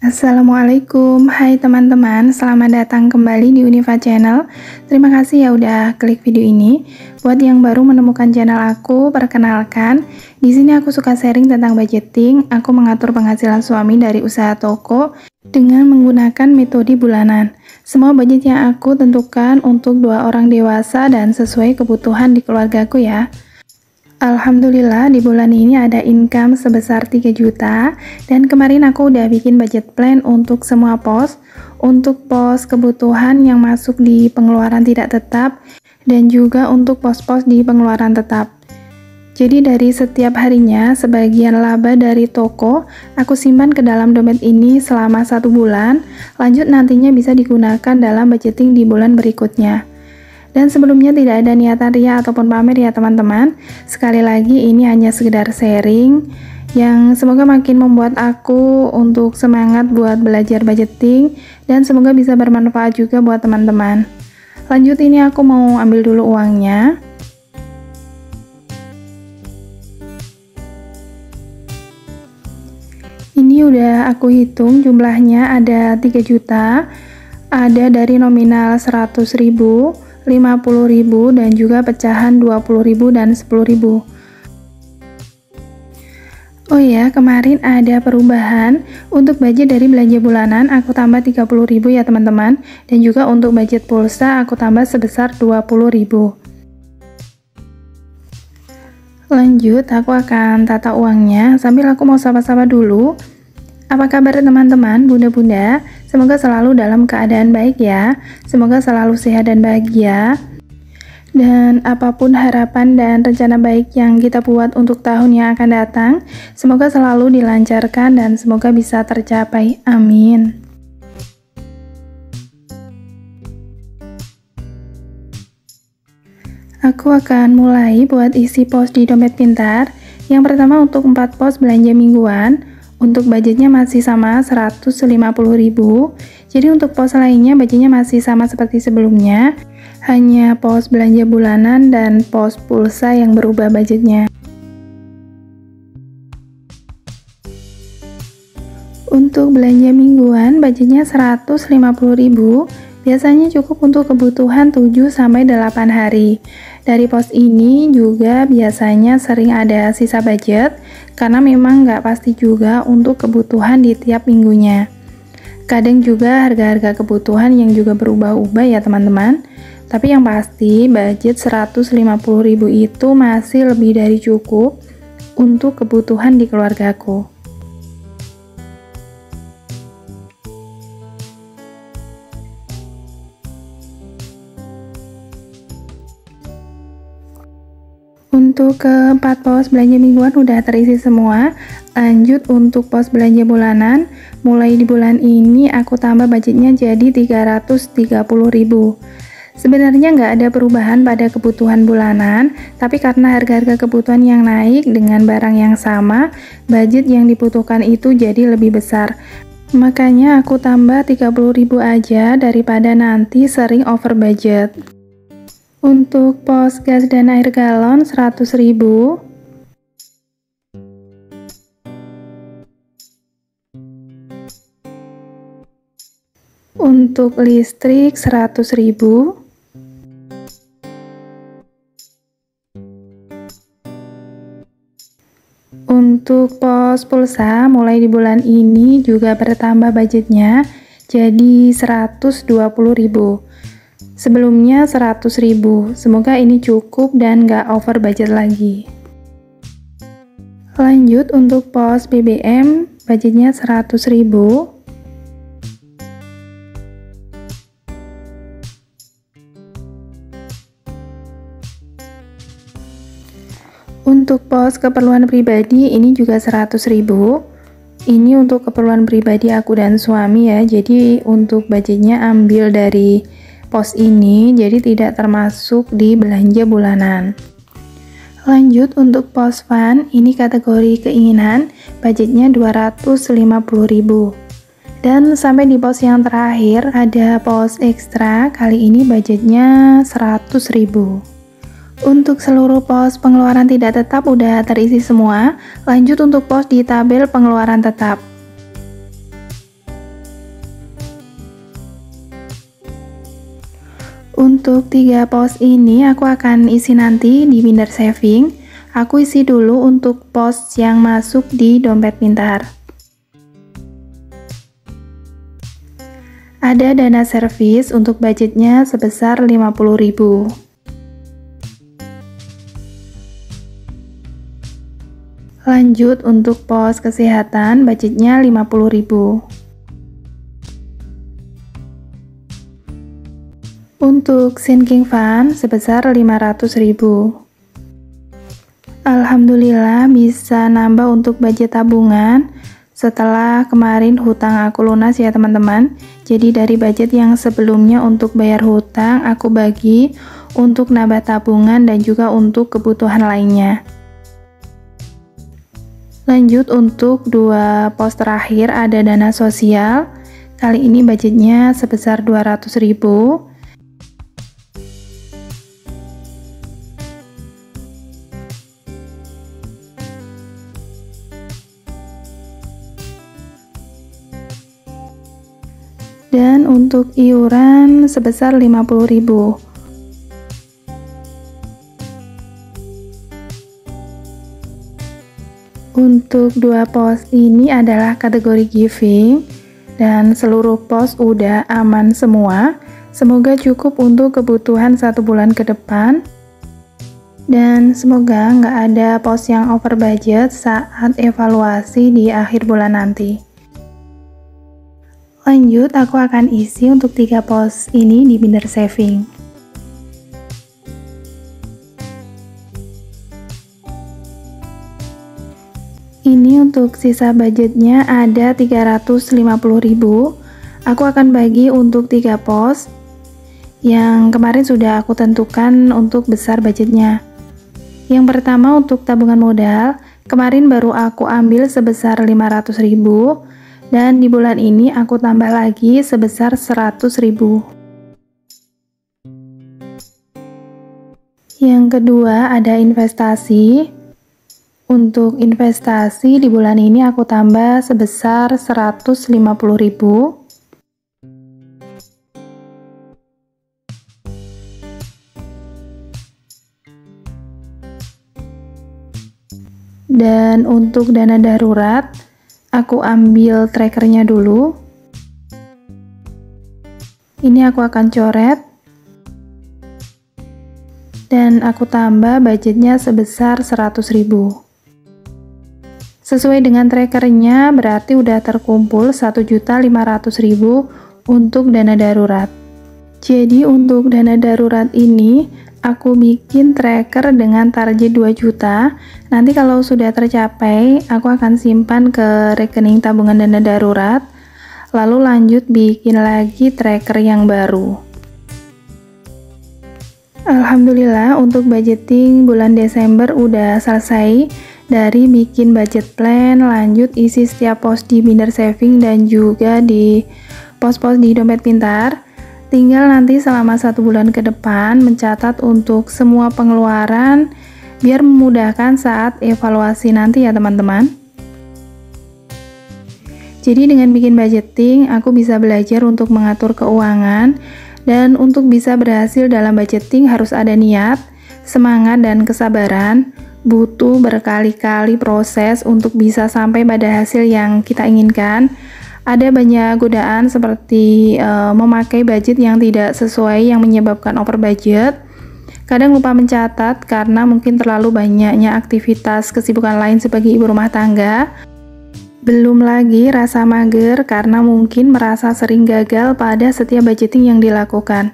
Assalamualaikum, hai teman-teman, selamat datang kembali di Unifa Channel. Terima kasih ya udah klik video ini. Buat yang baru menemukan channel aku, perkenalkan, di sini aku suka sharing tentang budgeting. Aku mengatur penghasilan suami dari usaha toko dengan menggunakan metode bulanan. Semua budget yang aku tentukan untuk 2 orang dewasa dan sesuai kebutuhan di keluargaku ya. Alhamdulillah di bulan ini ada income sebesar 3 juta dan kemarin aku udah bikin budget plan untuk semua pos. Untuk pos kebutuhan yang masuk di pengeluaran tidak tetap dan juga untuk pos-pos di pengeluaran tetap. Jadi dari setiap harinya sebagian laba dari toko aku simpan ke dalam dompet ini selama 1 bulan, lanjut nantinya bisa digunakan dalam budgeting di bulan berikutnya. Dan sebelumnya tidak ada niatan ria ataupun pamer ya teman-teman. Sekali lagi ini hanya sekedar sharing yang semoga makin membuat aku untuk semangat buat belajar budgeting dan semoga bisa bermanfaat juga buat teman-teman. Lanjut ini aku mau ambil dulu uangnya. Ini udah aku hitung jumlahnya ada 3 juta, ada dari nominal 100.000, 50.000 dan juga pecahan 20.000 dan 10.000. Oh ya, kemarin ada perubahan. Untuk budget dari belanja bulanan aku tambah 30.000 ya teman-teman, dan juga untuk budget pulsa aku tambah sebesar 20.000. Lanjut, aku akan tata uangnya sambil aku mau sapa-sapa dulu. Apa kabar teman-teman, bunda-bunda? Semoga selalu dalam keadaan baik ya. Semoga selalu sehat dan bahagia. Dan apapun harapan dan rencana baik yang kita buat untuk tahun yang akan datang, semoga selalu dilancarkan dan semoga bisa tercapai. Amin. Aku akan mulai buat isi pos di dompet pintar. Yang pertama untuk 4 pos belanja mingguan. Untuk budgetnya masih sama 150.000. Jadi untuk pos lainnya budgetnya masih sama seperti sebelumnya, hanya pos belanja bulanan dan pos pulsa yang berubah budgetnya. Untuk belanja mingguan budgetnya 150.000. Biasanya cukup untuk kebutuhan 7-8 hari. Dari pos ini juga biasanya sering ada sisa budget karena memang nggak pasti juga untuk kebutuhan di tiap minggunya. Kadang juga harga-harga kebutuhan yang juga berubah-ubah ya teman-teman. Tapi yang pasti budget 150.000 itu masih lebih dari cukup untuk kebutuhan di keluargaku. Untuk keempat pos belanja mingguan udah terisi semua. Lanjut untuk pos belanja bulanan, mulai di bulan ini aku tambah budgetnya jadi 330.000. Sebenarnya nggak ada perubahan pada kebutuhan bulanan, tapi karena harga-harga kebutuhan yang naik dengan barang yang sama, budget yang dibutuhkan itu jadi lebih besar. Makanya aku tambah 30.000 aja daripada nanti sering over budget. Untuk pos gas dan air galon 100.000. Untuk listrik 100.000. Untuk pos pulsa mulai di bulan ini juga bertambah budgetnya jadi 120.000. Sebelumnya 100.000. Semoga ini cukup dan nggak over budget lagi. Lanjut untuk pos BBM budgetnya 100.000. Untuk pos keperluan pribadi ini juga 100.000. Ini untuk keperluan pribadi aku dan suami ya. Jadi untuk budgetnya ambil dari pos ini, jadi tidak termasuk di belanja bulanan. Lanjut untuk pos fun, ini kategori keinginan, budgetnya 250.000. Dan sampai di pos yang terakhir ada pos ekstra, kali ini budgetnya 100.000. Untuk seluruh pos pengeluaran tidak tetap udah terisi semua. Lanjut untuk pos di tabel pengeluaran tetap. Untuk 3 pos ini aku akan isi nanti di binder saving. Aku isi dulu untuk pos yang masuk di dompet pintar. Ada dana servis untuk budgetnya sebesar 50.000. Lanjut untuk pos kesehatan budgetnya 50.000. Untuk sinking fund sebesar 500.000. Alhamdulillah bisa nambah untuk budget tabungan setelah kemarin hutang aku lunas ya teman-teman. Jadi dari budget yang sebelumnya untuk bayar hutang aku bagi untuk nambah tabungan dan juga untuk kebutuhan lainnya. Lanjut untuk 2 pos terakhir ada dana sosial. Kali ini budgetnya sebesar 200.000. Dan untuk iuran sebesar 50.000. Untuk 2 pos ini adalah kategori giving dan seluruh pos udah aman semua. Semoga cukup untuk kebutuhan 1 bulan ke depan dan semoga nggak ada pos yang over budget saat evaluasi di akhir bulan nanti. Lanjut, aku akan isi untuk 3 pos ini di binder saving. Ini untuk sisa budgetnya ada 350.000. Aku akan bagi untuk 3 pos yang kemarin sudah aku tentukan untuk besar budgetnya. Yang pertama untuk tabungan modal, kemarin baru aku ambil sebesar 500.000. Dan di bulan ini aku tambah lagi sebesar 100.000. Yang kedua ada investasi. Untuk investasi di bulan ini aku tambah sebesar 150.000. Dan untuk dana darurat aku ambil trackernya dulu. Ini aku akan coret. Dan aku tambah budgetnya sebesar 100.000. Sesuai dengan trackernya berarti udah terkumpul 1.500.000 untuk dana darurat. Jadi untuk dana darurat ini aku bikin tracker dengan target 2 juta. Nanti kalau sudah tercapai, aku akan simpan ke rekening tabungan dana darurat. Lalu lanjut bikin lagi tracker yang baru. Alhamdulillah untuk budgeting bulan Desember udah selesai. Dari bikin budget plan, lanjut isi setiap pos di binder saving dan juga di pos-pos di dompet pintar. Tinggal nanti selama 1 bulan ke depan mencatat untuk semua pengeluaran biar memudahkan saat evaluasi nanti ya teman-teman. Jadi dengan bikin budgeting, aku bisa belajar untuk mengatur keuangan dan untuk bisa berhasil dalam budgeting harus ada niat, semangat dan kesabaran. Butuh berkali-kali proses untuk bisa sampai pada hasil yang kita inginkan. Ada banyak godaan seperti memakai budget yang tidak sesuai yang menyebabkan over budget. Kadang lupa mencatat karena mungkin terlalu banyaknya aktivitas kesibukan lain sebagai ibu rumah tangga. Belum lagi rasa mager karena mungkin merasa sering gagal pada setiap budgeting yang dilakukan.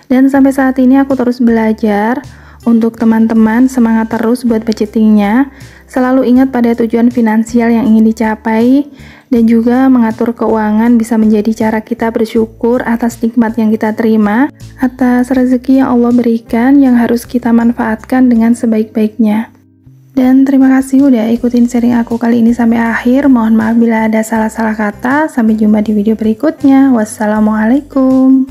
Dan sampai saat ini aku terus belajar. Untuk teman-teman, semangat terus buat budgetingnya. Selalu ingat pada tujuan finansial yang ingin dicapai. Dan juga mengatur keuangan bisa menjadi cara kita bersyukur atas nikmat yang kita terima, atas rezeki yang Allah berikan yang harus kita manfaatkan dengan sebaik-baiknya. Dan terima kasih udah ikutin sharing aku kali ini sampai akhir. Mohon maaf bila ada salah-salah kata. Sampai jumpa di video berikutnya. Wassalamualaikum.